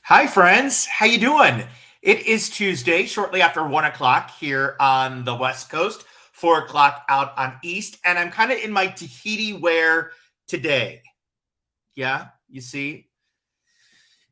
Hi, friends. How you doing? It is Tuesday, shortly after 1 o'clock here on the West Coast, 4 o'clock out on East, and I'm kind of in my Tahiti wear today. Yeah, you see,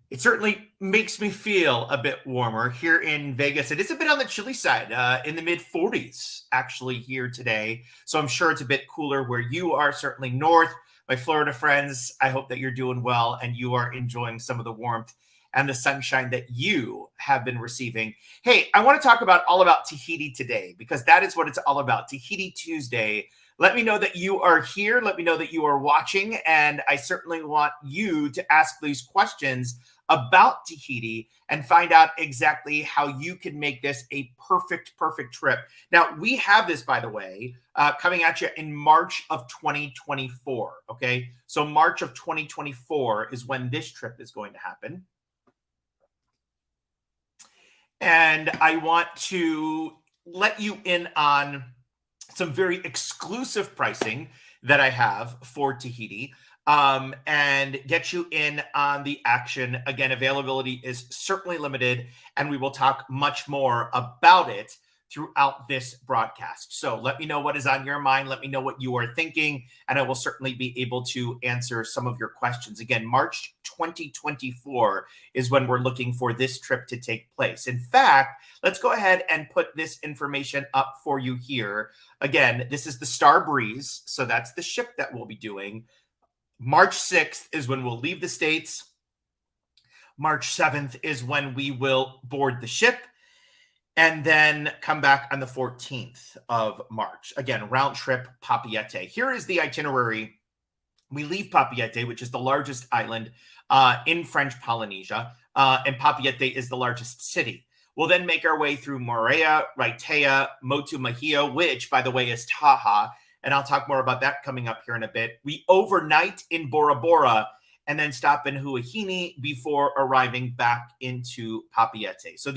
it certainly makes me feel a bit warmer here in Vegas. It is a bit on the chilly side, in the mid 40s actually here today. So I'm sure it's a bit cooler where you are, certainly north. My Florida friends, I hope that you're doing well and you are enjoying some of the warmth and the sunshine that you have been receiving. Hey, I want to talk about all about Tahiti today because that is what it's all about. Tahiti Tuesday. Let me know that you are here. Let me know that you are watching. And I certainly want you to ask these questions about Tahiti and find out exactly how you can make this a perfect trip. Now, we have this, by the way, coming at you in March of 2024. Okay. So March of 2024 is when this trip is going to happen. And I want to let you in on some very exclusive pricing that I have for Tahiti, and get you in on the action. Again, availability is certainly limited, and we will talk much more about it throughout this broadcast. So let me know what is on your mind. Let me know what you are thinking, and I will certainly be able to answer some of your questions. Again, March 2024 is when we're looking for this trip to take place. In fact, let's go ahead and put this information up for you here. Again, this is the Star Breeze, so that's the ship that we'll be doing. March 6th is when we'll leave the States. March 7th is when we will board the ship and then come back on the 14th of March. Again, round trip Papeete. Here is the itinerary. We leave Papeete, which is the largest island in French Polynesia, and Papeete is the largest city. We'll then make our way through Moorea, Raiatea, Motu Mahia, which, by the way, is Taha, and I'll talk more about that coming up here in a bit. We overnight in Bora Bora and then stop in Huahine before arriving back into Papeete. So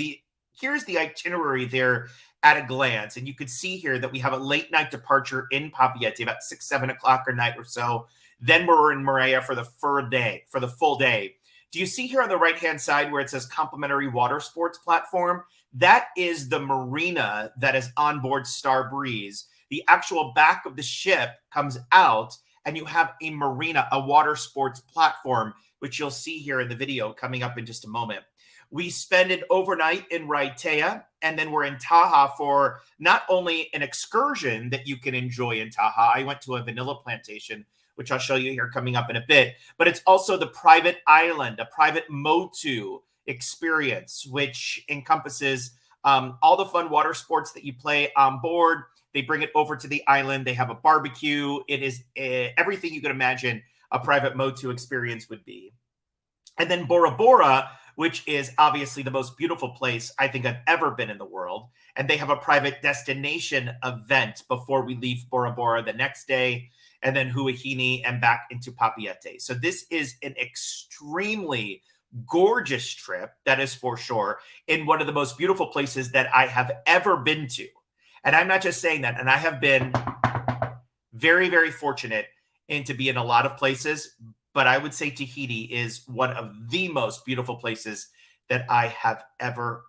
here's the itinerary there at a glance, and you could see here that we have a late night departure in Papeete, about 6, 7 o'clock or night or so. Then we're in Moorea for the full day. Do you see here on the right-hand side where it says complimentary water sports platform? That is the marina that is on board Star Breeze. The actual back of the ship comes out, and you have a marina, a water sports platform, which you'll see here in the video coming up in just a moment. We spend an overnight in Raiatea, and then we're in Taha for not only an excursion that you can enjoy in Taha. I went to a vanilla plantation, which I'll show you here coming up in a bit, but it's also the private island, a private motu experience, which encompasses all the fun water sports that you play on board. They bring it over to the island. They have a barbecue. It is everything you could imagine a private motu experience would be. And then Bora Bora, which is obviously the most beautiful place I think I've ever been in the world. And they have a private destination event before we leave Bora Bora the next day, and then Huahine and back into Papeete. So this is an extremely gorgeous trip, that is for sure, in one of the most beautiful places that I have ever been to. And I'm not just saying that. And I have been very fortunate to be in a lot of places, but I would say Tahiti is one of the most beautiful places that I have ever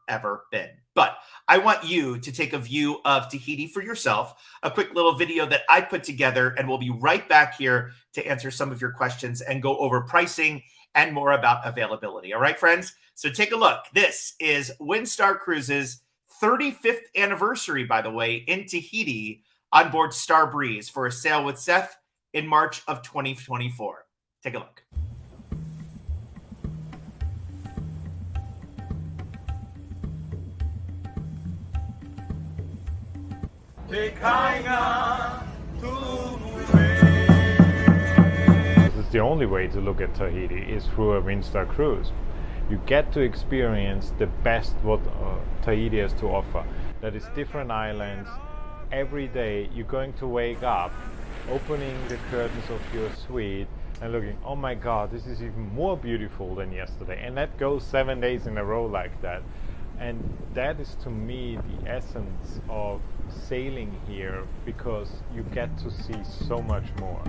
been. But I want you to take a view of Tahiti for yourself, a quick little video that I put together, and we'll be right back here to answer some of your questions and go over pricing and more about availability. All right, friends? So take a look. This is Windstar Cruises' 35th anniversary, by the way, in Tahiti on board Star Breeze for a sail with Seth in March of 2024. Take a look. This is the only way to look at Tahiti is through a Windstar cruise. You get to experience the best what Tahiti has to offer. That is different islands. Every day you're going to wake up, opening the curtains of your suite and looking, oh my God, this is even more beautiful than yesterday. And that goes 7 days in a row like that. And that is to me the essence of sailing here, because you get to see so much more.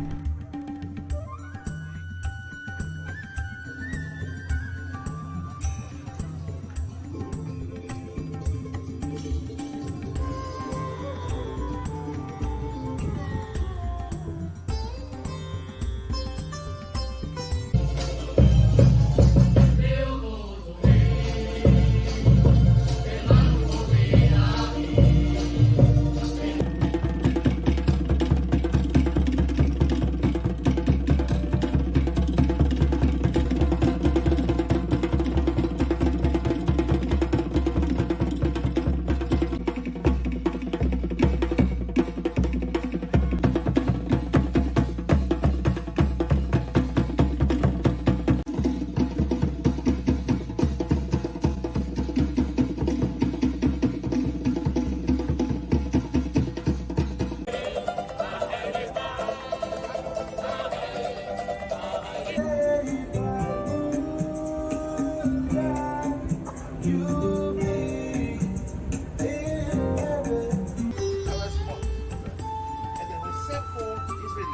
He's ready.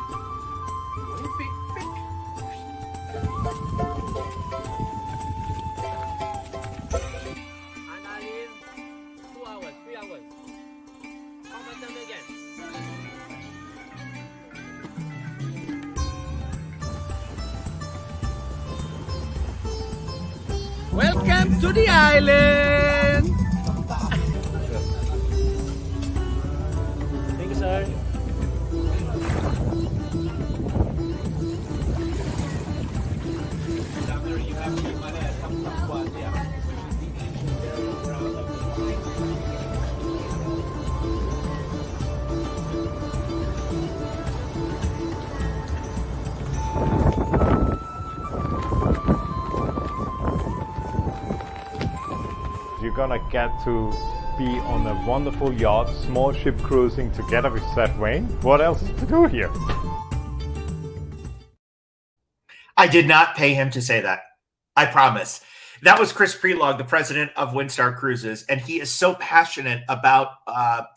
Pick, pick. And I live 2 hours, 3 hours. How much time again? Welcome to the island! Thank you, sir. Down there you have to money at Kampuchea, which is the ancient burial ground of the You're gonna get to be on a wonderful yacht, small ship cruising together with Seth Wayne. What else is to do here? I did not pay him to say that. I promise. That was Chris Prelog, the president of Windstar Cruises, and he is so passionate about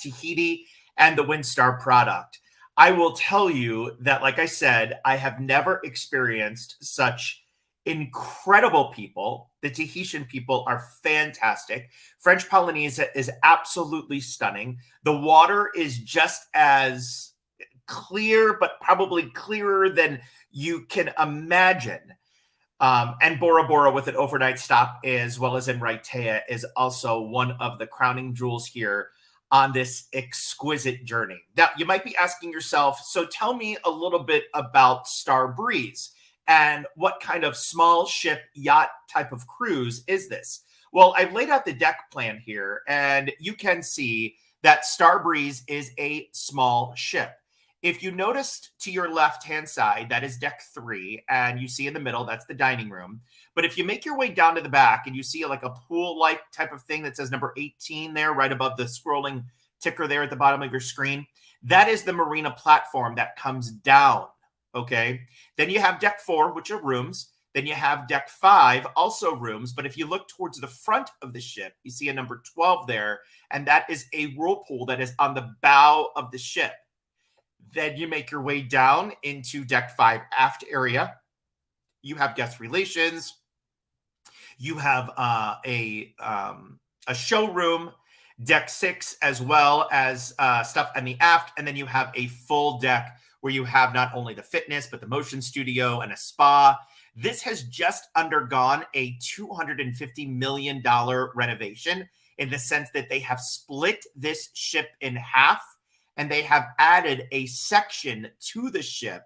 Tahiti and the Windstar product. I will tell you that, like I said, I have never experienced such incredible people. The Tahitian people are fantastic. French Polynesia is absolutely stunning. The water is just as clear, but probably clearer than you can imagine. And Bora Bora with an overnight stop, as well as in Raitea, is also one of the crowning jewels here on this exquisite journey. Now, you might be asking yourself, so tell me a little bit about Star Breeze and what kind of small ship yacht type of cruise is this? Well, I've laid out the deck plan here, and you can see that Star Breeze is a small ship. If you noticed to your left-hand side, that is deck 3, and you see in the middle, that's the dining room. But if you make your way down to the back and you see like a pool-like type of thing that says number 18 there, right above the scrolling ticker there at the bottom of your screen, that is the marina platform that comes down, okay? Then you have deck 4, which are rooms. Then you have deck 5, also rooms. But if you look towards the front of the ship, you see a number 12 there, and that is a whirlpool that is on the bow of the ship. Then you make your way down into deck 5 aft area. You have guest relations. You have a showroom, deck 6, as well as stuff on the aft. And then you have a full deck where you have not only the fitness, but the motion studio and a spa. This has just undergone a $250 million renovation in the sense that they have split this ship in half. And they have added a section to the ship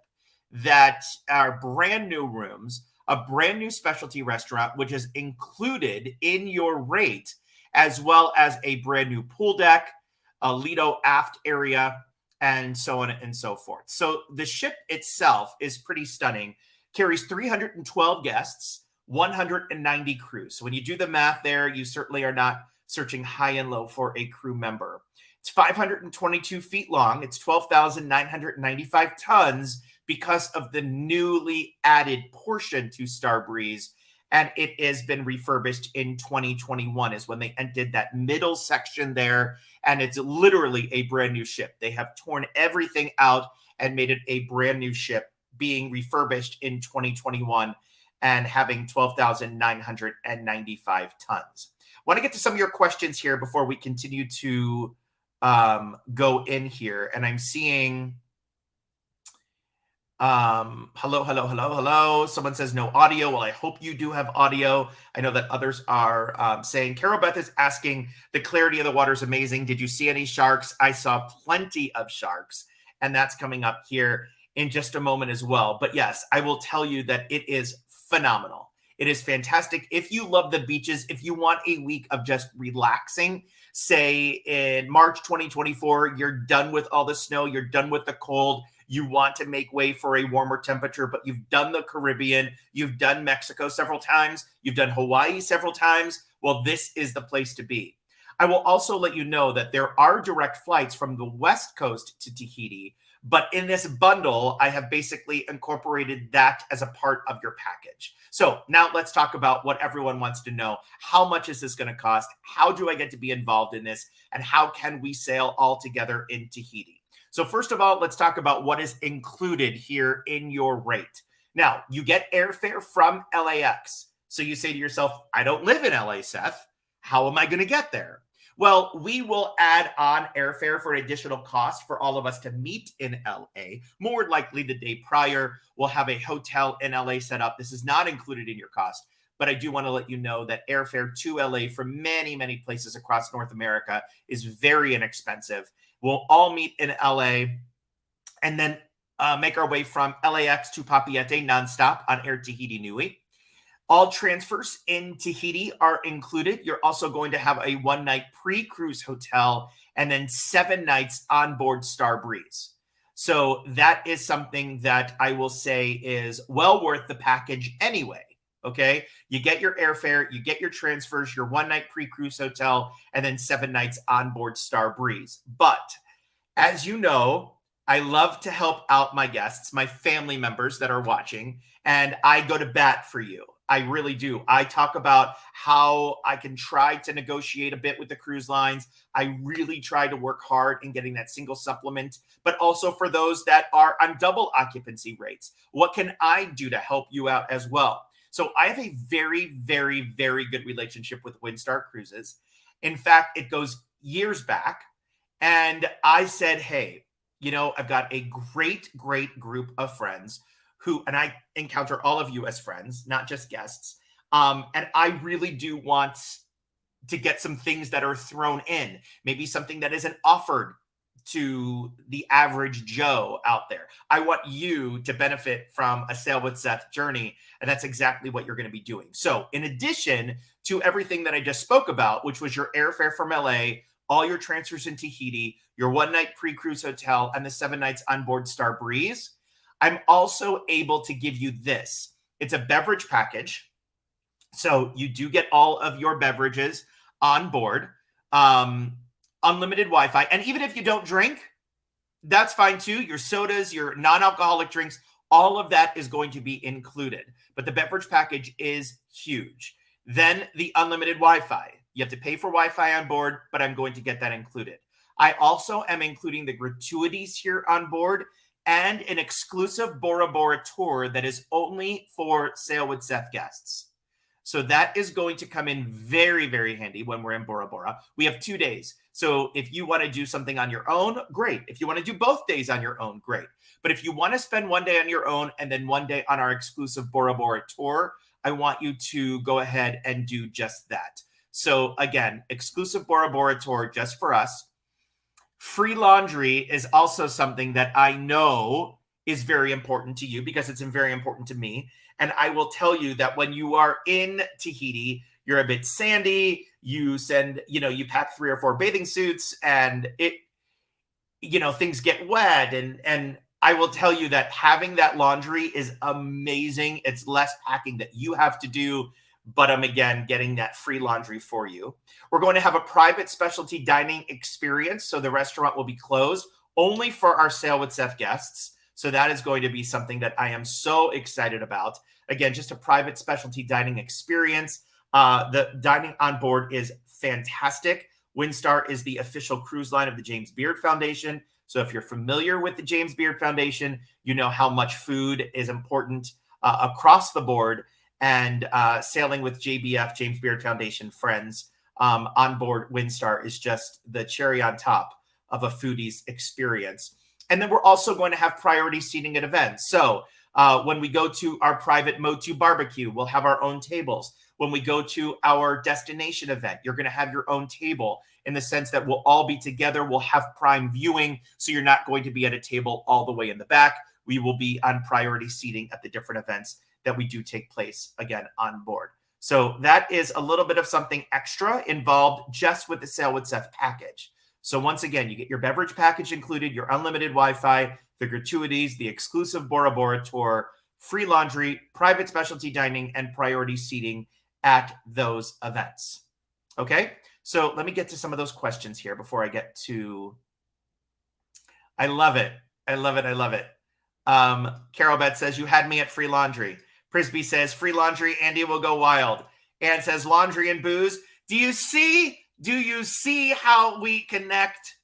that are brand new rooms, a brand new specialty restaurant, which is included in your rate, as well as a brand new pool deck, a Lido aft area, and so on and so forth. So the ship itself is pretty stunning, carries 312 guests, 190 crews. So when you do the math there, you certainly are not searching high and low for a crew member. It's 522 feet long. It's 12,995 tons because of the newly added portion to Star Breeze. And it has been refurbished in 2021 is when they did that middle section there. And it's literally a brand new ship. They have torn everything out and made it a brand new ship, being refurbished in 2021 and having 12,995 tons. I want to get to some of your questions here before we continue to go in here. And I'm seeing hello. Someone says no audio. Well, I hope you do have audio. I know that others are saying. Carol Beth is asking, the clarity of the water is amazing. Did you see any sharks? I saw plenty of sharks, and that's coming up here in just a moment as well. But yes, I will tell you that it is phenomenal. It is fantastic. If you love the beaches, if you want a week of just relaxing, say in March 2024, you're done with all the snow, you're done with the cold, you want to make way for a warmer temperature, but you've done the Caribbean, you've done Mexico several times, you've done Hawaii several times, well, this is the place to be. I will also let you know that there are direct flights from the West Coast to Tahiti, but in this bundle, I have basically incorporated that as a part of your package. So now let's talk about what everyone wants to know. How much is this going to cost? How do I get to be involved in this? And how can we sail all together in Tahiti? So first of all, let's talk about what is included here in your rate. Now, you get airfare from LAX. So you say to yourself, I don't live in LA, Seth. How am I going to get there? Well, we will add on airfare for an additional cost for all of us to meet in LA. More likely the day prior, we'll have a hotel in LA set up. This is not included in your cost, but I do want to let you know that airfare to LA from many, many places across North America is very inexpensive. We'll all meet in LA and then make our way from LAX to Papeete nonstop on Air Tahiti Nui. All transfers in Tahiti are included. You're also going to have a one-night pre-cruise hotel and then 7 nights on board Star Breeze. So that is something that I will say is well worth the package anyway. Okay, you get your airfare, you get your transfers, your one-night pre-cruise hotel, and then 7 nights on board Star Breeze. But as you know, I love to help out my guests, my family members that are watching, and I go to bat for you. I really do. I talk about how I can try to negotiate a bit with the cruise lines. I really try to work hard in getting that single supplement, but also for those that are on double occupancy rates. What can I do to help you out as well? So I have a very, very, very good relationship with Windstar Cruises. In fact, it goes years back. And I said, hey, you know, I've got a great, great group of friends who, and I encounter all of you as friends, not just guests. And I really do want to get some things that are thrown in, maybe something that isn't offered to the average Joe out there. I want you to benefit from a Sail with Seth journey, and that's exactly what you're going to be doing. So in addition to everything that I just spoke about, which was your airfare from LA, all your transfers in Tahiti, your one-night pre-cruise hotel, and the 7 nights on board Star Breeze, I'm also able to give you this. It's a beverage package. So you do get all of your beverages on board, unlimited Wi-Fi. And even if you don't drink, that's fine too. Your sodas, your non-alcoholic drinks, all of that is going to be included. But the beverage package is huge. Then the unlimited Wi-Fi. You have to pay for Wi-Fi on board, but I'm going to get that included. I also am including the gratuities here on board and an exclusive Bora Bora tour that is only for Sail with Seth guests. So that is going to come in very, very handy when we're in Bora Bora. We have 2 days. So if you want to do something on your own, great. If you want to do both days on your own, great. But if you want to spend 1 day on your own and then 1 day on our exclusive Bora Bora tour, I want you to go ahead and do just that. So again, exclusive Bora Bora tour just for us. Free laundry is also something that I know is very important to you because it's very important to me. And I will tell you that when you are in Tahiti, you're a bit sandy. You pack 3 or 4 bathing suits and things get wet. And I will tell you that having that laundry is amazing. It's less packing that you have to do, but I'm again getting that free laundry for you. We're going to have a private specialty dining experience. So the restaurant will be closed only for our Sail with Seth guests. So that is going to be something that I am so excited about. Again, just a private specialty dining experience. The dining on board is fantastic. Windstar is the official cruise line of the James Beard Foundation. So if you're familiar with the James Beard Foundation, you know how much food is important across the board. And sailing with JBF, James Beard Foundation friends on board Windstar is just the cherry on top of a foodie's experience. And then we're also going to have priority seating at events. So when we go to our private Motu barbecue, we'll have our own tables. When we go to our destination event, you're going to have your own table in the sense that we'll all be together. We'll have prime viewing. So you're not going to be at a table all the way in the back. We will be on priority seating at the different events that we do take place, again, on board. So that is a little bit of something extra involved just with the Sail with Seth package. So once again, you get your beverage package included, your unlimited Wi-Fi, the gratuities, the exclusive Bora Bora tour, free laundry, private specialty dining, and priority seating at those events. Okay, so let me get to some of those questions here before I get to... I love it. I love it. I love it. Carol Beth says, you had me at free laundry. Prisby says, free laundry, Andy will go wild. Ann says, laundry and booze. Do you see how we connect?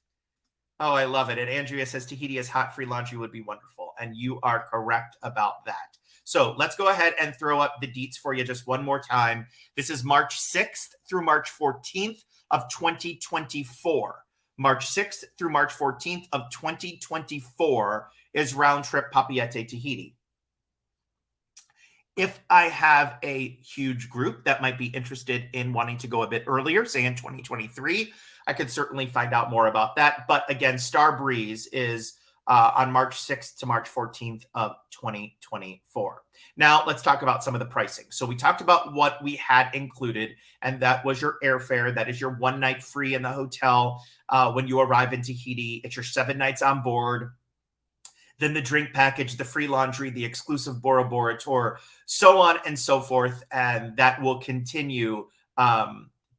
Oh, I love it. And Andrea says Tahiti is hot. Free laundry would be wonderful. And you are correct about that. So let's go ahead and throw up the deets for you just one more time. This is March 6th through March 14th of 2024. March 6th through March 14th of 2024 is round trip Papeete, Tahiti. If I have a huge group that might be interested in wanting to go a bit earlier, say in 2023, I could certainly find out more about that. But again, Star Breeze is on March 6th to March 14th of 2024. Now, let's talk about some of the pricing. So we talked about what we had included, and that was your airfare. That is your 1 night free in the hotel when you arrive in Tahiti. It's your 7 nights on board. Then the drink package, the free laundry, the exclusive Bora Bora tour, so on and so forth. And that will continue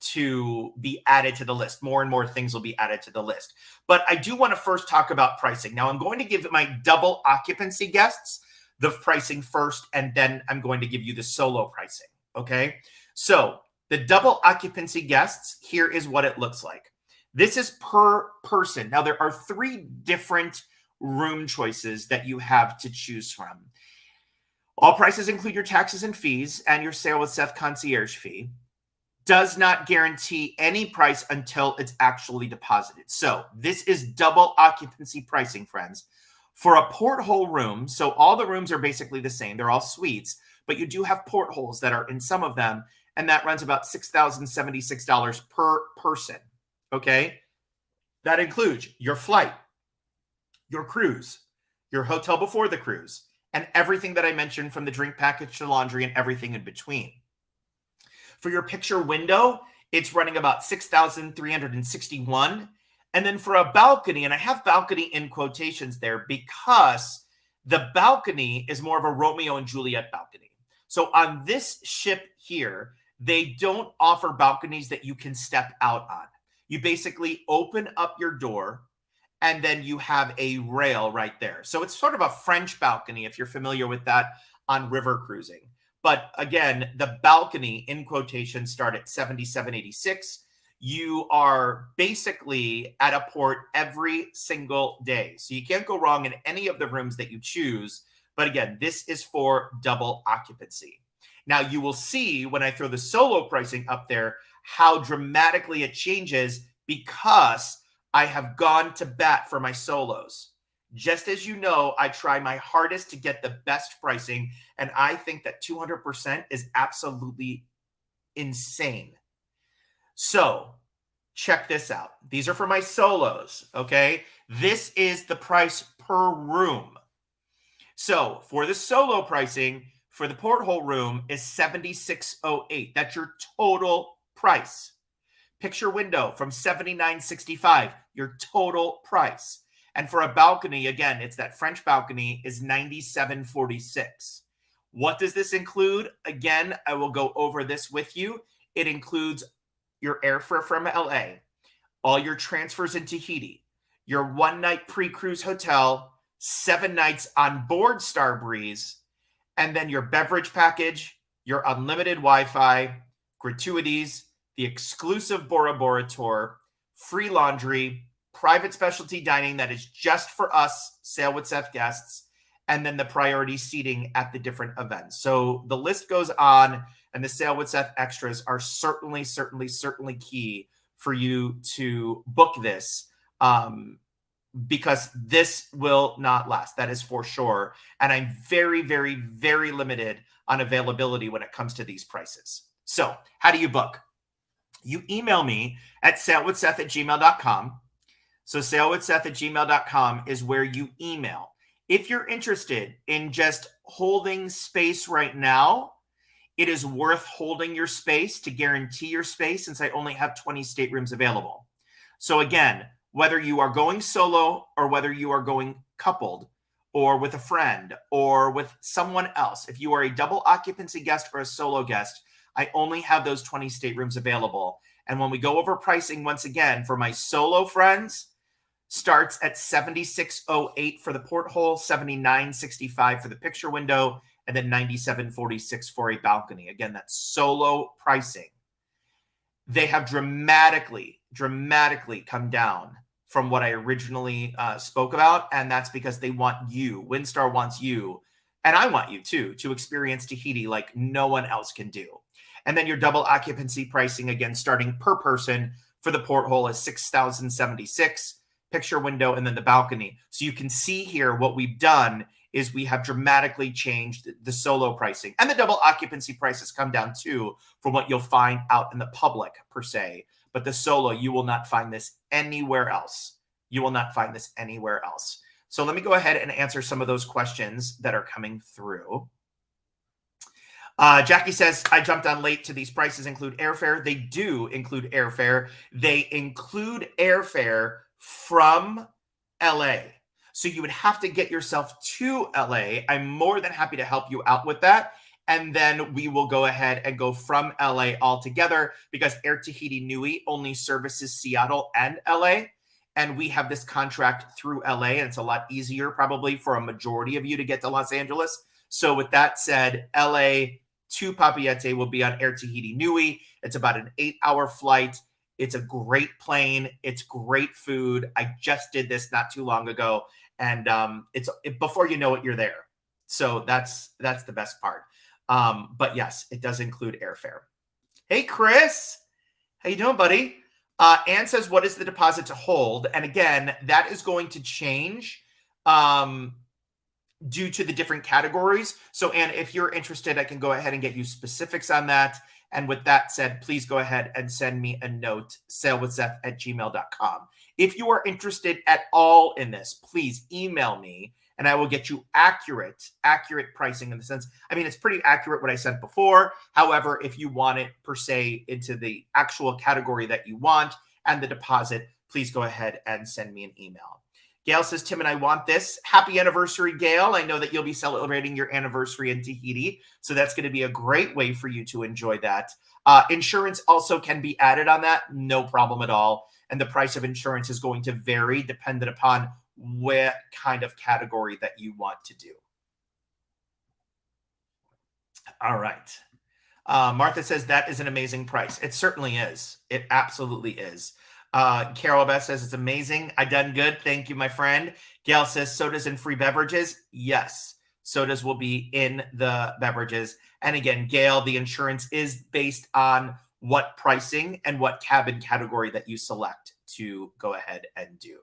to be added to the list. More and more things will be added to the list. But I do want to first talk about pricing. Now, I'm going to give my double occupancy guests the pricing first, and then I'm going to give you the solo pricing. Okay? So the double occupancy guests, here is what it looks like. This is per person. Now, there are 3 different room choices that you have to choose from. All prices include your taxes and fees and your Sail with Seth concierge fee. Does not guarantee any price until it's actually deposited. So this is double occupancy pricing, friends. For a porthole room, so all the rooms are basically the same. They're all suites, but you do have portholes that are in some of them, and that runs about $6,076 per person. Okay? That includes your flight, your cruise, your hotel before the cruise, and everything that I mentioned from the drink package to laundry and everything in between. For your picture window, it's running about $6,361. And then for a balcony, and I have balcony in quotations there because the balcony is more of a Romeo and Juliet balcony. So on this ship here, they don't offer balconies that you can step out on. You basically open up your door, and then you have a rail right there. So it's sort of a French balcony, if you're familiar with that on river cruising. But again, the balcony in quotation start at $77.86. You are basically at a port every single day. So you can't go wrong in any of the rooms that you choose. But again, this is for double occupancy. Now you will see when I throw the solo pricing up there, how dramatically it changes because I have gone to bat for my solos. Just as you know, I try my hardest to get the best pricing, and I think that 200% is absolutely insane. So check this out. These are for my solos, okay? This is the price per room. So for the solo pricing, for the porthole room is $76.08. That's your total price. Picture window from $79.65, your total price. And for a balcony, again, it's that French balcony, is $97.46. What does this include? Again, I will go over this with you. It includes your airfare from LA, all your transfers in Tahiti, your 1 night pre-cruise hotel, 7 nights on board Star Breeze, and then your beverage package, your unlimited Wi-Fi, gratuities, the exclusive Bora Bora tour, free laundry, private specialty dining that is just for us, Sail with Seth guests, and then the priority seating at the different events. So the list goes on, and the Sail with Seth extras are certainly key for you to book this because this will not last. That is for sure. And I'm very limited on availability when it comes to these prices. So how do you book? You email me at sailwithseth@gmail.com. So sailwithseth@gmail.com is where you email. If you're interested in just holding space right now, it is worth holding your space to guarantee your space since I only have 20 staterooms available. So again, whether you are going solo or whether you are going coupled or with a friend or with someone else, if you are a double occupancy guest or a solo guest, I only have those 20 staterooms available. And when we go over pricing, once again, for my solo friends, starts at $76.08 for the porthole, $79.65 for the picture window, and then $97.46 for a balcony. Again, that's solo pricing. They have dramatically come down from what I originally spoke about. And that's because they want you, Windstar wants you, and I want you too, to experience Tahiti like no one else can do. And then your double occupancy pricing, again, starting per person for the porthole is $6,076, picture window, and then the balcony. So you can see here what we've done is we have dramatically changed the solo pricing, and the double occupancy prices come down too from what you'll find out in the public per se. But the solo, you will not find this anywhere else. You will not find this anywhere else. So let me go ahead and answer some of those questions that are coming through. Jackie says, I jumped on late. To these prices include airfare? They do include airfare. They include airfare from LA. So you would have to get yourself to LA. I'm more than happy to help you out with that. And then we will go ahead and go from LA altogether, because Air Tahiti Nui only services Seattle and LA. And we have this contract through LA, and it's a lot easier probably for a majority of you to get to Los Angeles. So with that said, LA to Papeete will be on Air Tahiti Nui. It's about an 8-hour flight. It's a great plane. It's great food. I just did this not too long ago, and before you know it, you're there. So that's the best part. But yes, it does include airfare. Hey, Chris, how you doing, buddy? Ann says, what is the deposit to hold? And again, that is going to change due to the different categories. So, Ann, if you're interested, I can go ahead and get you specifics on that. And with that said, please go ahead and send me a note, sailwithseth@gmail.com. If you are interested at all in this, please email me, and I will get you accurate pricing, in the sense, I mean, it's pretty accurate what I sent before. However, if you want it per se into the actual category that you want and the deposit, please go ahead and send me an email. Gail says, Tim and I want this. Happy anniversary, Gail. I know that you'll be celebrating your anniversary in Tahiti, so that's going to be a great way for you to enjoy that. Insurance also can be added on that, no problem at all. And the price of insurance is going to vary dependent upon what kind of category that you want to do. All right. Martha says, that is an amazing price. It certainly is. It absolutely is. Carol Beth says, it's amazing. I done good. Thank you, my friend. Gail says, sodas and free beverages. Yes, sodas will be in the beverages. And again, Gail, the insurance is based on what pricing and what cabin category that you select to go ahead and do.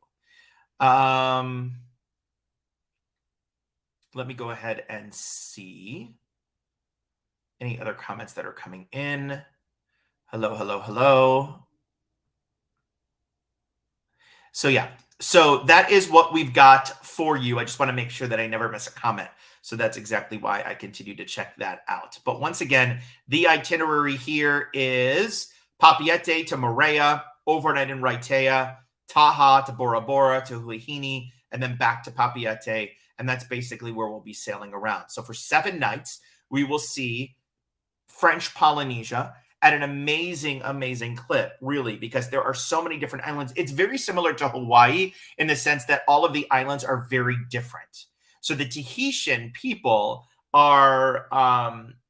Let me go ahead and see any other comments that are coming in. Hello, hello, hello. So yeah, so that is what we've got for you. I just want to make sure that I never miss a comment. So that's exactly why I continue to check that out. But once again, the itinerary here is Papeete to Moorea, overnight in Raitea, Taha to Bora Bora to Huahine, and then back to Papeete. And that's basically where we'll be sailing around. So for 7 nights, we will see French Polynesia at an amazing, amazing clip, really, because there are so many different islands. It's very similar to Hawaii in the sense that all of the islands are very different. So the Tahitian people are,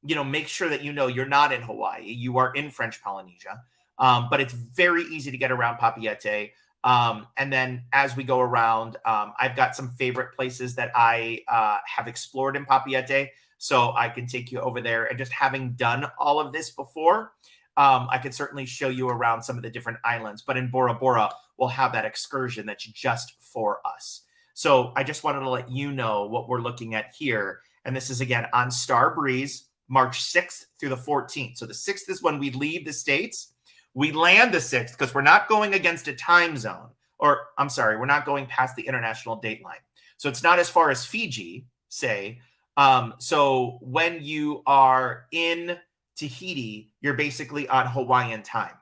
make sure that you're not in Hawaii. You are in French Polynesia, but it's very easy to get around Papeete. And then as we go around, I've got some favorite places that I have explored in Papeete. So I can take you over there, and just having done all of this before, I could certainly show you around some of the different islands. But in Bora Bora, we'll have that excursion that's just for us. So I just wanted to let you know what we're looking at here. And this is, again, on Star Breeze, March 6th through the 14th. So the 6th is when we leave the States. We land the 6th because we're not going against a time zone. Or, I'm sorry, we're not going past the international date line. So it's not as far as Fiji, say. So when you are in Tahiti, you're basically on Hawaiian time.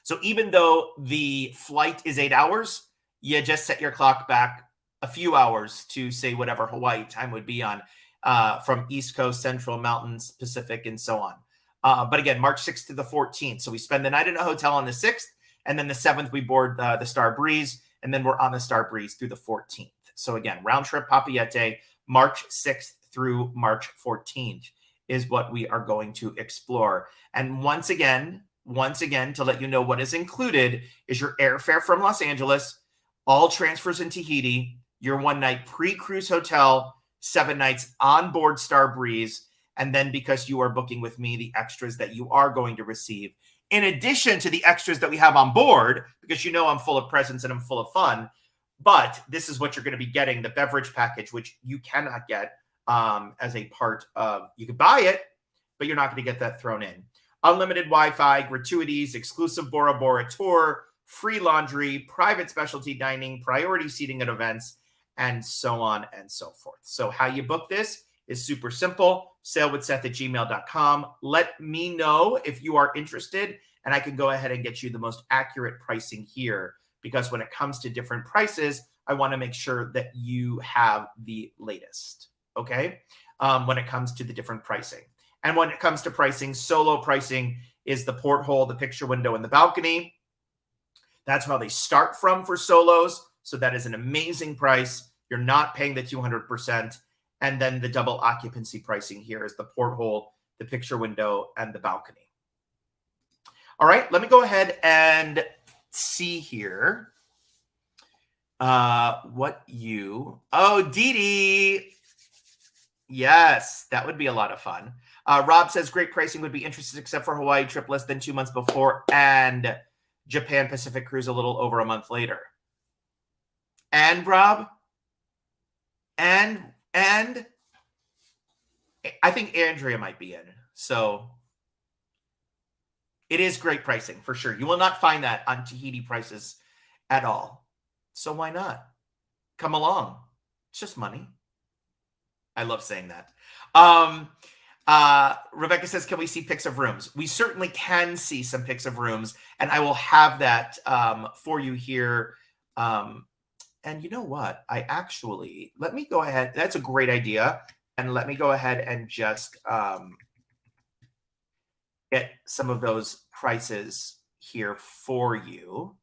So even though the flight is 8 hours, you just set your clock back a few hours to say whatever Hawaii time would be on, from East Coast, Central, Mountains, Pacific, and so on. But again, March 6th to the 14th. So we spend the night in a hotel on the 6th, and then the 7th we board the Star Breeze, and then we're on the Star Breeze through the 14th. So again, round trip Papeete, March 6th through March 14th is what we are going to explore. And once again, to let you know what is included is your airfare from Los Angeles, all transfers in Tahiti, your 1-night pre-cruise hotel, 7 nights on board Star Breeze, and then because you are booking with me, the extras that you are going to receive, in addition to the extras that we have on board, because you know I'm full of presents and I'm full of fun. But this is what you're going to be getting, the beverage package, which you cannot get as a part of, you could buy it, but you're not going to get that thrown in. Unlimited Wi-Fi, gratuities, exclusive Bora Bora tour, free laundry, private specialty dining, priority seating at events, and so on and so forth. So how you book this is super simple. sailwithseth@gmail.com. Let me know if you are interested, and I can go ahead and get you the most accurate pricing here, because when it comes to different prices, I want to make sure that you have the latest, okay? When it comes to the different pricing. And when it comes to pricing, solo pricing is the porthole, the picture window, and the balcony. That's how they start from for solos. So that is an amazing price. You're not paying the 200%. And then the double occupancy pricing here is the porthole, the picture window, and the balcony. All right, let me go ahead and see here what you... Oh, Dee Dee. Yes, that would be a lot of fun. Rob says, great pricing, would be interested except for Hawaii trip less than 2 months before and Japan Pacific cruise a little over a month later. And Rob, and I think Andrea might be in. So it is great pricing for sure. You will not find that on Tahiti prices at all. So why not? Come along. It's just money. I love saying that. Rebecca says, can we see pics of rooms? We certainly can see some pics of rooms, and I will have that for you here. And you know what? Let me go ahead. That's a great idea. And let me go ahead and just get some of those prices here for you.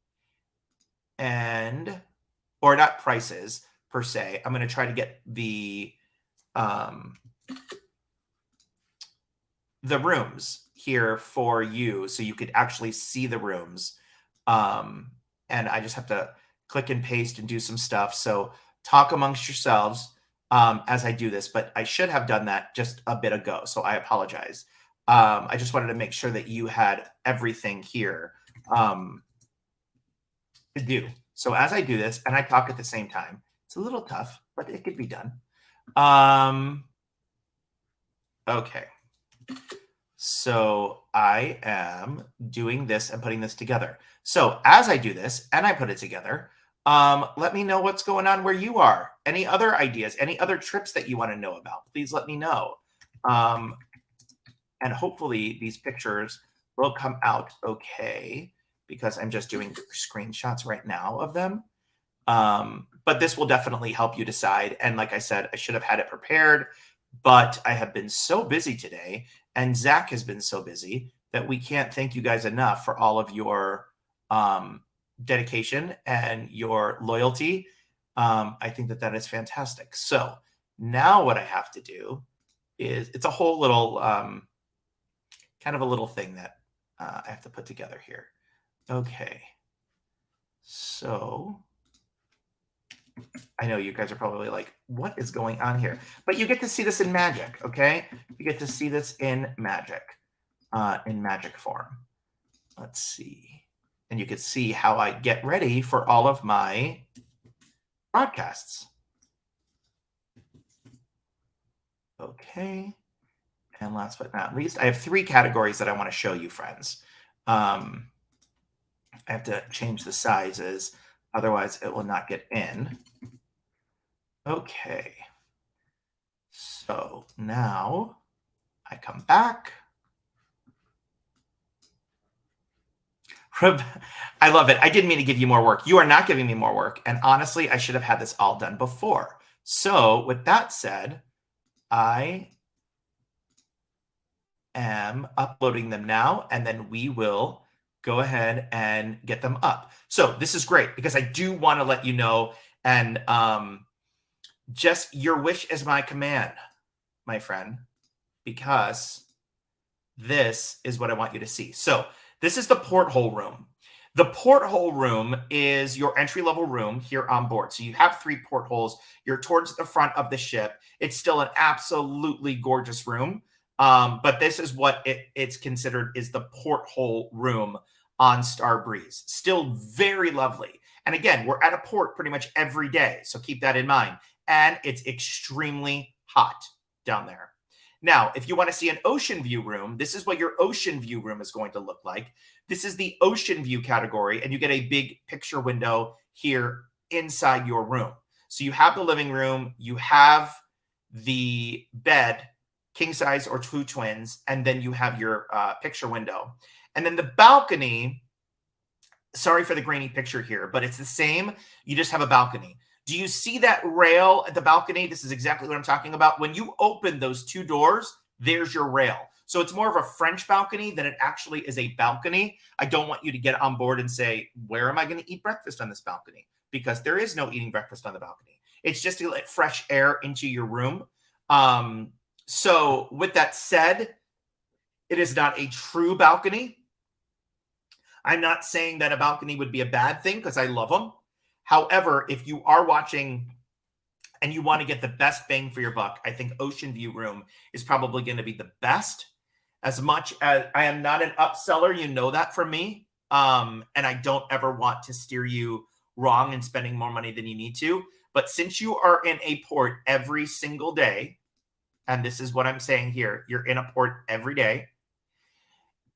Or not prices per se. I'm going to try to get the rooms here for you so you could actually see the rooms. And I just have to click and paste and do some stuff. So talk amongst yourselves as I do this, but I should have done that just a bit ago. So I apologize. I just wanted to make sure that you had everything here to do. So as I do this and I talk at the same time, it's a little tough, but it could be done. Okay. So I am doing this and putting this together. So as I do this and I put it together, let me know what's going on where you are. Any other ideas, any other trips that you want to know about, please let me know. And hopefully these pictures will come out okay, because I'm just doing screenshots right now of them. But this will definitely help you decide. And like I said, I should have had it prepared, but I have been so busy today, and Zach has been so busy, that we can't thank you guys enough for all of your dedication and your loyalty. I think that is fantastic. So now what I have to do is, it's a whole little, kind of a little thing that I have to put together here. Okay. So I know you guys are probably like, what is going on here? But you get to see this in magic, okay? You get to see this in magic form. Let's see. And you can see how I get ready for all of my broadcasts. Okay. And last but not least, I have 3 categories that I want to show you, friends. I have to change the sizes, otherwise it will not get in. Okay. So now I come back. I love it. I didn't mean to give you more work. You are not giving me more work. And honestly, I should have had this all done before. So with that said, I am uploading them now, and then we will go ahead and get them up. So this is great, because I do want to let you know, and just your wish is my command, my friend, because this is what I want you to see. So this is the porthole room. The porthole room is your entry-level room here on board. So you have 3 portholes. You're towards the front of the ship. It's still an absolutely gorgeous room. But this is what it's considered is the porthole room on Star Breeze. Still very lovely. And again, we're at a port pretty much every day. So keep that in mind. And it's extremely hot down there. Now, if you want to see an ocean view room, this is what your ocean view room is going to look like. This is the ocean view category, and you get a big picture window here inside your room. So you have the living room, you have the bed, king size or 2 twins, and then you have your picture window. And then the balcony, sorry for the grainy picture here, but it's the same. You just have a balcony. Do you see that rail at the balcony? This is exactly what I'm talking about. When you open those 2 doors, there's your rail. So it's more of a French balcony than it actually is a balcony. I don't want you to get on board and say, where am I going to eat breakfast on this balcony? Because there is no eating breakfast on the balcony. It's just to let fresh air into your room. So with that said, it is not a true balcony. I'm not saying that a balcony would be a bad thing because I love them. However, if you are watching and you want to get the best bang for your buck, I think Ocean View Room is probably going to be the best. As much as I am not an upseller, you know that from me. And I don't ever want to steer you wrong and spending more money than you need to. But since you are in a port every single day, and this is what I'm saying here, you're in a port every day,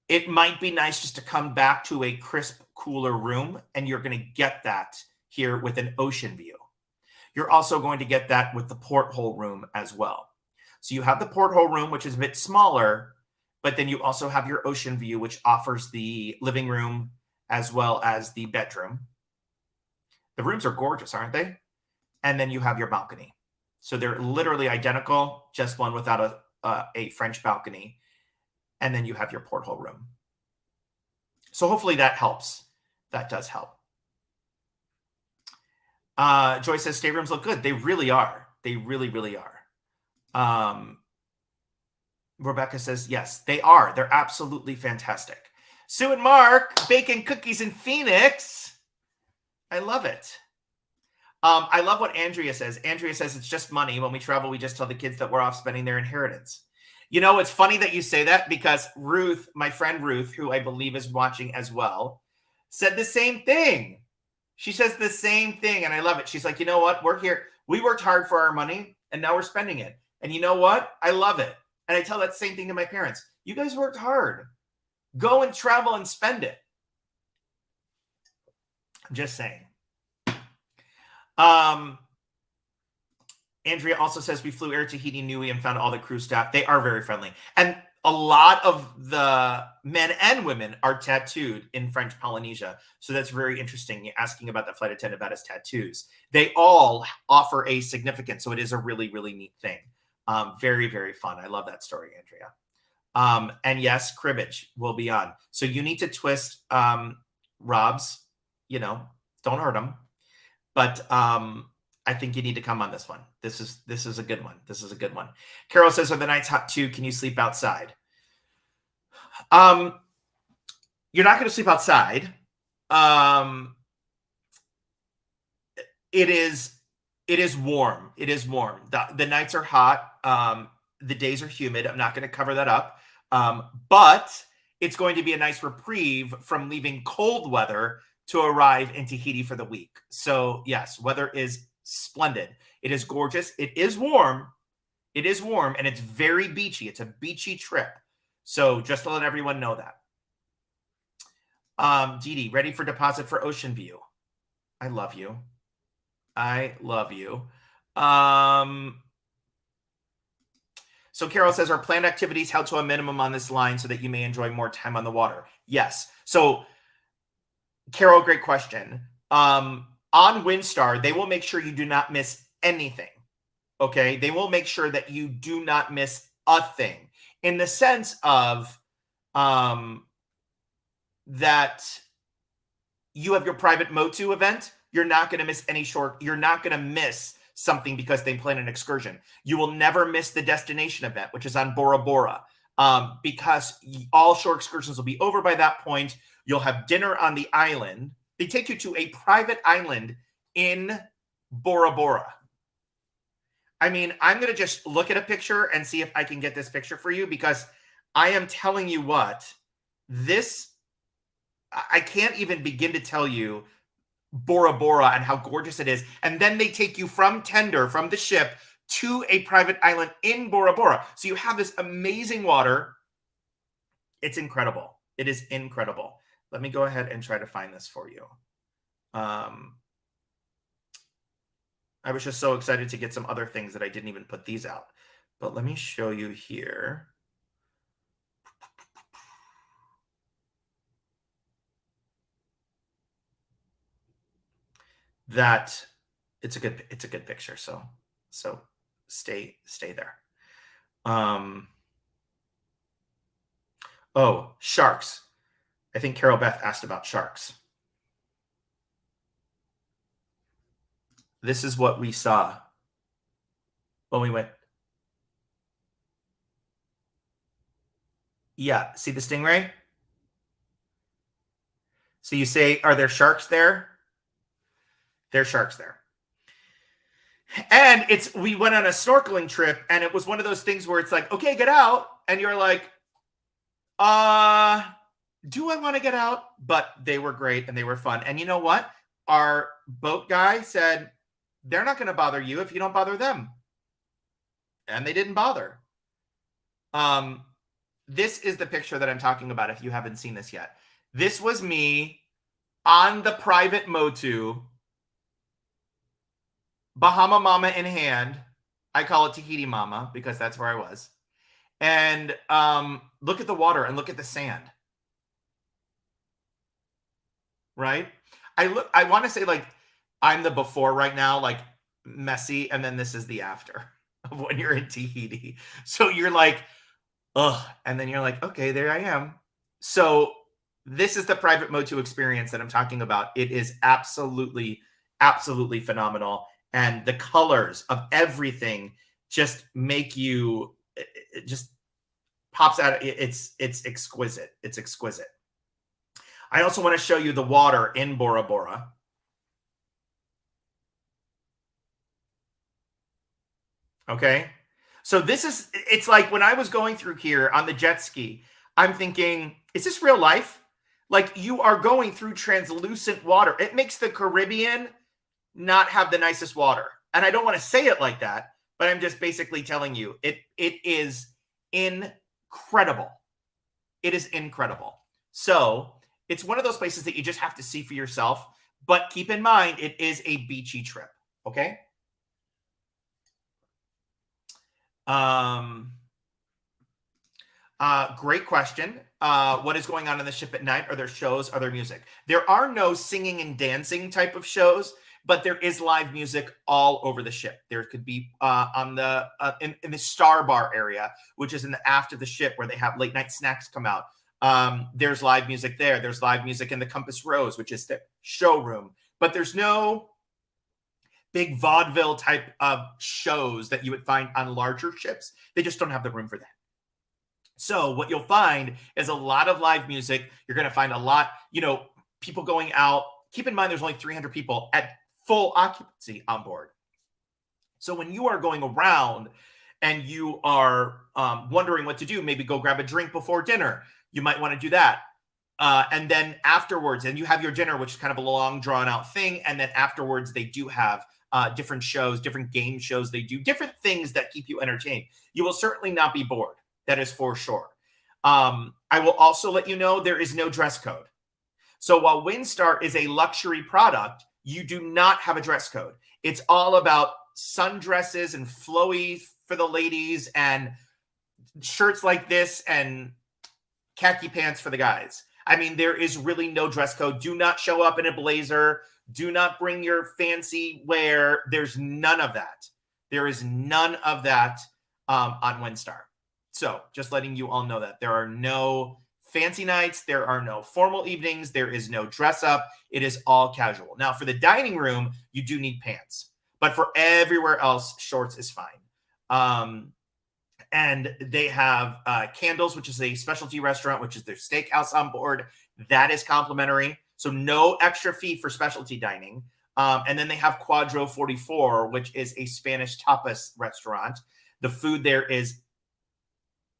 it might be nice just to come back to a crisp, cooler room, and you're going to get that here with an ocean view. You're also going to get that with the porthole room as well. So you have the porthole room, which is a bit smaller, but then you also have your ocean view, which offers the living room as well as the bedroom. The rooms are gorgeous, aren't they? And then you have your balcony. So they're literally identical, just one without a French balcony. And then you have your porthole room. So hopefully that helps. That does help. Joy says staterooms look good. They really are. They really, really are. Rebecca says, yes, they are. They're absolutely fantastic. Sue and Mark, baking cookies in Phoenix. I love it. I love what Andrea says. Andrea says it's just money. When we travel, we just tell the kids that we're off spending their inheritance. You know, it's funny that you say that because Ruth, my friend Ruth, who I believe is watching as well, said the same thing. She says the same thing, and I love it. She's like, you know what? We're here. We worked hard for our money, and now we're spending it. And you know what? I love it. And I tell that same thing to my parents. You guys worked hard. Go and travel and spend it. I'm just saying. Andrea also says we flew Air Tahiti Nui and found all the crew staff. They are very friendly. And a lot of the men and women are tattooed in French Polynesia. So that's very interesting. You're asking about the flight attendant about his tattoos. They all offer a significance. So it is a really, really neat thing. Very, very fun. I love that story, Andrea. And yes, cribbage will be on. So you need to twist Rob's, you know, don't hurt him. But I think you need to come on this one. This is a good one. This is a good one. Carol says, are the nights hot too? Can you sleep outside? You're not going to sleep outside. It is warm. It is warm. The nights are hot. The days are humid. I'm not going to cover that up. But it's going to be a nice reprieve from leaving cold weather to arrive in Tahiti for the week. So yes, weather is splendid. It is gorgeous. It is warm. It is warm, and it's very beachy. It's a beachy trip. So just to let everyone know that. Dee Dee, ready for deposit for Ocean View. I love you. I love you. So Carol says, are planned activities held to a minimum on this line so that you may enjoy more time on the water? Yes. So Carol, great question. On Windstar, they will make sure you do not miss anything. Okay. They will make sure that you do not miss a thing in the sense of that you have your private Motu event. You're not going to miss any short. You're not going to miss something because they plan an excursion. You will never miss the destination event, which is on Bora Bora, because all shore excursions will be over by that point. You'll have dinner on the island. They take you to a private island in Bora Bora. I mean, I'm going to just look at a picture and see if I can get this picture for you, because I am telling you what, this, I can't even begin to tell you Bora Bora and how gorgeous it is. And then they take you from tender, from the ship, to a private island in Bora Bora. So you have this amazing water. It's incredible. It is incredible. Let me go ahead and try to find this for you. I was just so excited to get some other things that I didn't even put these out. But let me show you here. That it's a good picture. So stay there. Oh, sharks. I think Carol Beth asked about sharks. This is what we saw when we went. Yeah, see the stingray? So you say, are there sharks there? There's sharks there. And we went on a snorkeling trip, and it was one of those things where it's like, okay, get out. And you're like, do I want to get out? But they were great and they were fun. And you know what? Our boat guy said, they're not going to bother you if you don't bother them. And they didn't bother. This is the picture that I'm talking about if you haven't seen this yet. This was me on the private Motu, Bahama Mama in hand. I call it Tahiti Mama because that's where I was. And look at the water and look at the sand. Right? I want to say, like, I'm the before right now, like messy, and then this is the after of when you're in Tahiti. So you're like, ugh, and then you're like, okay, there I am. So this is the private Motu experience that I'm talking about. It is absolutely, absolutely phenomenal. And the colors of everything just make you, it just pops out. It's exquisite. It's exquisite. I also want to show you the water in Bora Bora. Okay. So it's like when I was going through here on the jet ski, I'm thinking, is this real life? Like, you are going through translucent water. It makes the Caribbean not have the nicest water. And I don't want to say it like that, but I'm just basically telling you, it is incredible. It is incredible. So it's one of those places that you just have to see for yourself. But keep in mind, it is a beachy trip. Okay. Great question. What is going on in the ship at night? Are there shows? Are there music? There are no singing and dancing type of shows, but there is live music all over the ship. There could be on the in the Star Bar area, which is in the aft of the ship where they have late night snacks come out. There's live music there. There's live music in the Compass Rose, which is the showroom. But there's no big vaudeville type of shows that you would find on larger ships. They just don't have the room for that. So what you'll find is a lot of live music. You're going to find a lot, people going out. Keep in mind, there's only 300 people at full occupancy on board. So when you are going around and you are wondering what to do, maybe go grab a drink before dinner. You might want to do that. And then afterwards, and you have your dinner, which is kind of a long drawn out thing. And then afterwards, they do have different shows, different game shows. They do different things that keep you entertained. You will certainly not be bored. That is for sure. I will also let you know there is no dress code. So while Windstar is a luxury product, you do not have a dress code. It's all about sundresses and flowy for the ladies and shirts like this and khaki pants for the guys. I mean, there is really no dress code. Do not show up in a blazer. Do not bring your fancy wear. There's none of that. There is none of that on Windstar. So just letting you all know that there are no fancy nights. There are no formal evenings. There is no dress up. It is all casual. Now, for the dining room, you do need pants. But for everywhere else, shorts is fine. And they have Candles, which is a specialty restaurant, which is their steakhouse on board. That is complimentary. So no extra fee for specialty dining. And then they have Quadro 44, which is a Spanish tapas restaurant. The food there is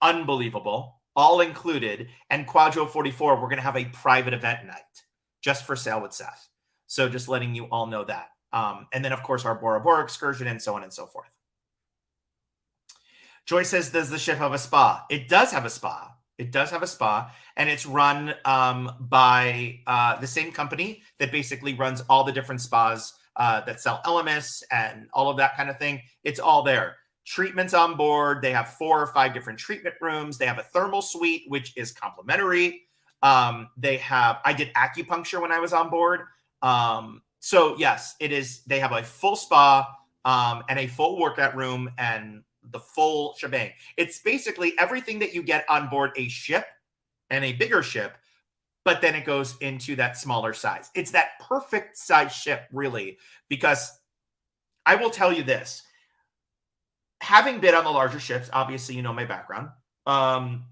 unbelievable, all included. And Quadro 44, we're going to have a private event night just for Sail with Seth. So just letting you all know that. And then, of course, our Bora Bora excursion and so on and so forth. Joy says, does the ship have a spa? It does have a spa. It does have a spa, and it's run by the same company that basically runs all the different spas that sell Elemis and all of that kind of thing. It's all there. Treatments on board. They have 4 or 5 different treatment rooms. They have a thermal suite, which is complimentary. I did acupuncture when I was on board. So yes, it is. They have a full spa and a full workout room and the full shebang. It's basically everything that you get on board a ship and a bigger ship, but then it goes into that smaller size. It's that perfect size ship, really, because I will tell you this. Having been on the larger ships, obviously, you know my background.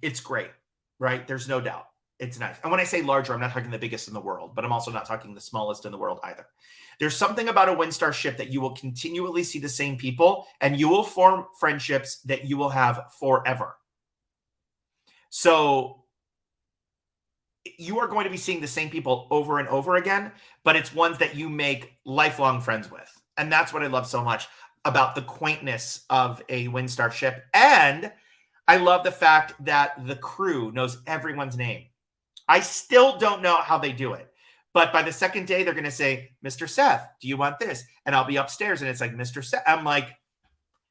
It's great, right? There's no doubt. It's nice. And when I say larger, I'm not talking the biggest in the world, but I'm also not talking the smallest in the world either. There's something about a Windstar ship that you will continually see the same people, and you will form friendships that you will have forever. So you are going to be seeing the same people over and over again, but it's ones that you make lifelong friends with. And that's what I love so much about the quaintness of a Windstar ship. And I love the fact that the crew knows everyone's name. I still don't know how they do it. But by the second day, they're going to say, Mr. Seth, do you want this? And I'll be upstairs and it's like, Mr. Seth. I'm like,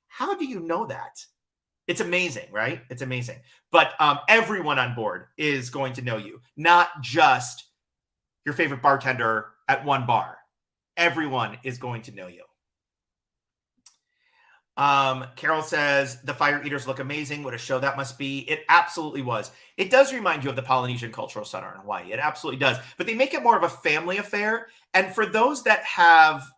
how do you know that? It's amazing, right? It's amazing. But everyone on board is going to know you, not just your favorite bartender at one bar. Everyone is going to know you. Carol says, the fire eaters look amazing. What a show that must be. It absolutely was. It does remind you of the Polynesian Cultural Center in Hawaii. It absolutely does. But they make it more of a family affair. And for those that have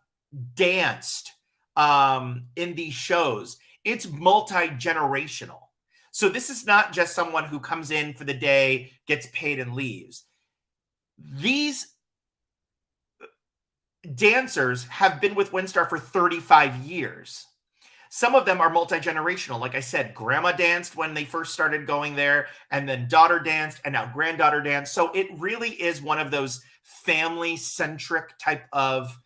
danced in these shows, it's multi-generational. So this is not just someone who comes in for the day, gets paid, and leaves. These dancers have been with Windstar for 35 years. Some of them are multi-generational. Like I said, grandma danced when they first started going there, and then daughter danced, and now granddaughter danced. So it really is one of those family-centric type of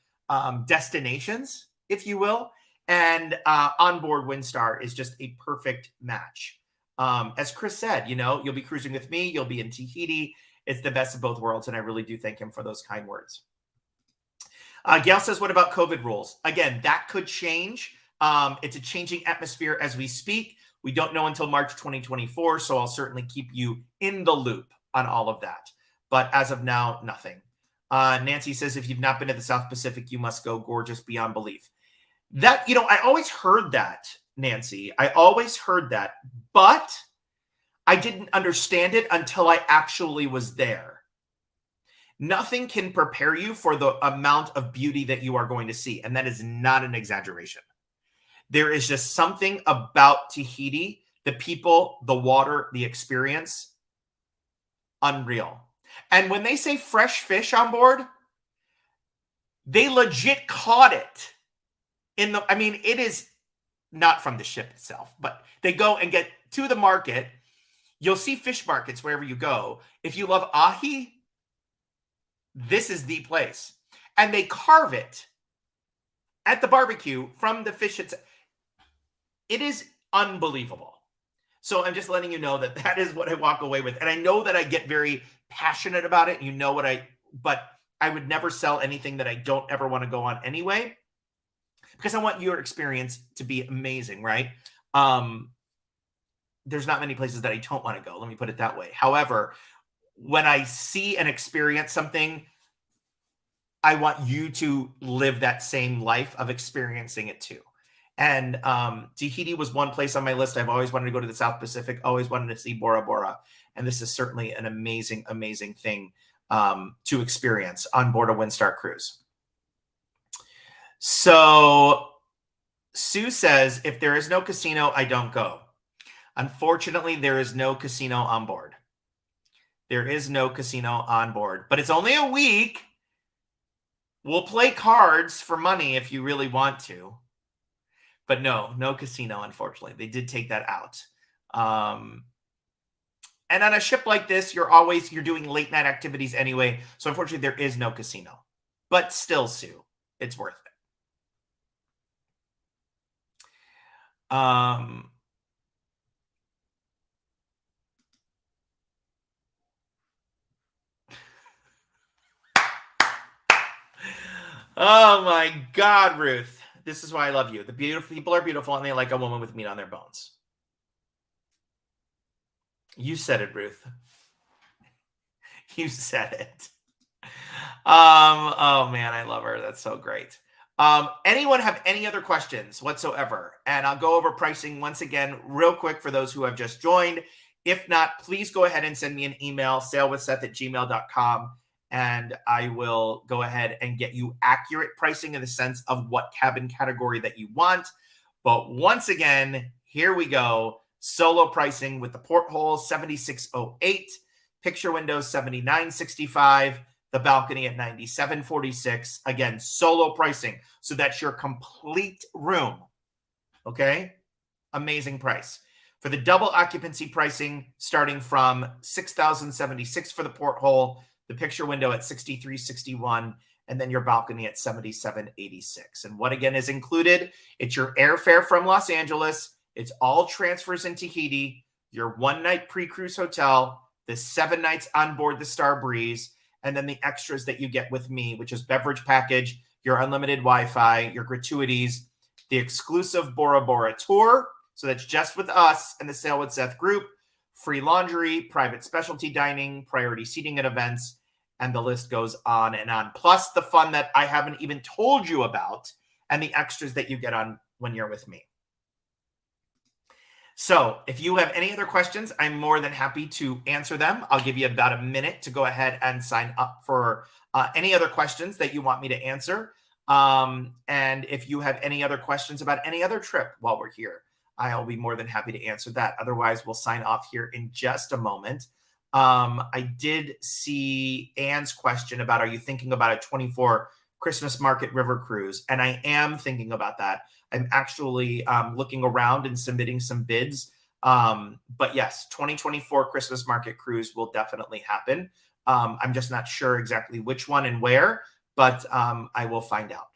destinations, if you will. And onboard Windstar is just a perfect match. As Chris said, you know, you'll be cruising with me. You'll be in Tahiti. It's the best of both worlds, and I really do thank him for those kind words. Gail says, what about COVID rules? Again, that could change. It's a changing atmosphere as we speak. We don't know until March 2024, so I'll certainly keep you in the loop on all of that. But as of now, nothing. Nancy says, if you've not been to the South Pacific, you must go. Gorgeous beyond belief. That, you know, I always heard that, Nancy. I always heard that, but I didn't understand it until I actually was there. Nothing can prepare you for the amount of beauty that you are going to see, and that is not an exaggeration. There is just something about Tahiti, the people, the water, the experience, unreal. And when they say fresh fish on board, they legit caught it. It is not from the ship itself, but they go and get to the market. You'll see fish markets wherever you go. If you love ahi, this is the place. And they carve it at the barbecue from the fish itself. It is unbelievable. So I'm just letting you know that that is what I walk away with. And I know that I get very passionate about it. You know but I would never sell anything that I don't ever want to go on anyway, because I want your experience to be amazing, right? There's not many places that I don't want to go. Let me put it that way. However, when I see and experience something, I want you to live that same life of experiencing it too. And Tahiti was one place on my list. I've always wanted to go to the South Pacific, always wanted to see Bora Bora. And this is certainly an amazing, amazing thing to experience on board a Windstar cruise. So Sue says, if there is no casino, I don't go. Unfortunately, there is no casino on board. There is no casino on board, but it's only a week. We'll play cards for money if you really want to. But no casino, unfortunately. They did take that out. And on a ship like this, you're doing late night activities anyway. So unfortunately, there is no casino. But still, Sue, it's worth it. Oh my God, Ruth. This is why I love you. The beautiful people are beautiful and they like a woman with meat on their bones. You said it, Ruth. You said it. Oh man, I love her. That's so great. Anyone have any other questions whatsoever? And I'll go over pricing once again, real quick for those who have just joined. If not, please go ahead and send me an email, sailwithseth@gmail.com, and I will go ahead and get you accurate pricing in the sense of what cabin category that you want. But once again, here we go. Solo pricing with the porthole, $76.08, picture window, $79.65, the balcony at $97.46. Again, solo pricing. So that's your complete room. Okay? Amazing price. For the double occupancy pricing, starting from $6,076 for the porthole, the picture window at $63.61, and then your balcony at $77.86. And what again is included? It's your airfare from Los Angeles. It's all transfers in Tahiti, your 1-night pre-cruise hotel, the 7 nights on board the Star Breeze, and then the extras that you get with me, which is beverage package, your unlimited Wi-Fi, your gratuities, the exclusive Bora Bora tour. So that's just with us and the Sail with Seth group, free laundry, private specialty dining, priority seating at events, and the list goes on and on. Plus the fun that I haven't even told you about and the extras that you get on when you're with me. So if you have any other questions, I'm more than happy to answer them. I'll give you about a minute to go ahead and sign up for any other questions that you want me to answer. And if you have any other questions about any other trip while we're here, I'll be more than happy to answer that. Otherwise, we'll sign off here in just a moment. I did see Anne's question about, are you thinking about a 24 Christmas Market River cruise? And I am thinking about that. I'm actually looking around and submitting some bids. But yes, 2024 Christmas Market cruise will definitely happen. I'm just not sure exactly which one and where, but I will find out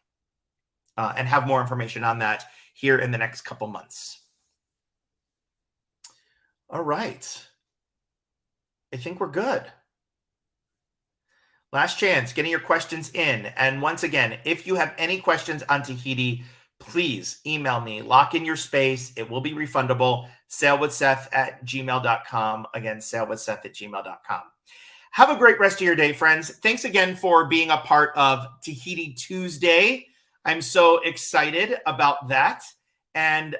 and have more information on that here in the next couple months. All right. I think we're good. Last chance, getting your questions in. And once again, if you have any questions on Tahiti, please email me. Lock in your space. It will be refundable. sailwithseth@gmail.com. Again, sailwithseth@gmail.com. Have a great rest of your day, friends. Thanks again for being a part of Tahiti Tuesday. I'm so excited about that. And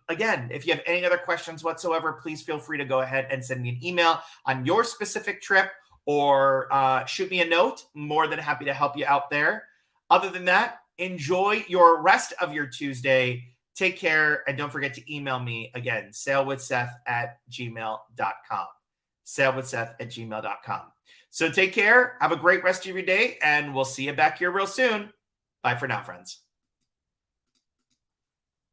again, if you have any other questions whatsoever, please feel free to go ahead and send me an email on your specific trip or shoot me a note. More than happy to help you out there. Other than that, enjoy your rest of your Tuesday. Take care. And don't forget to email me again, sailwithseth@gmail.com. sailwithseth@gmail.com. So take care. Have a great rest of your day. And we'll see you back here real soon. Bye for now, friends.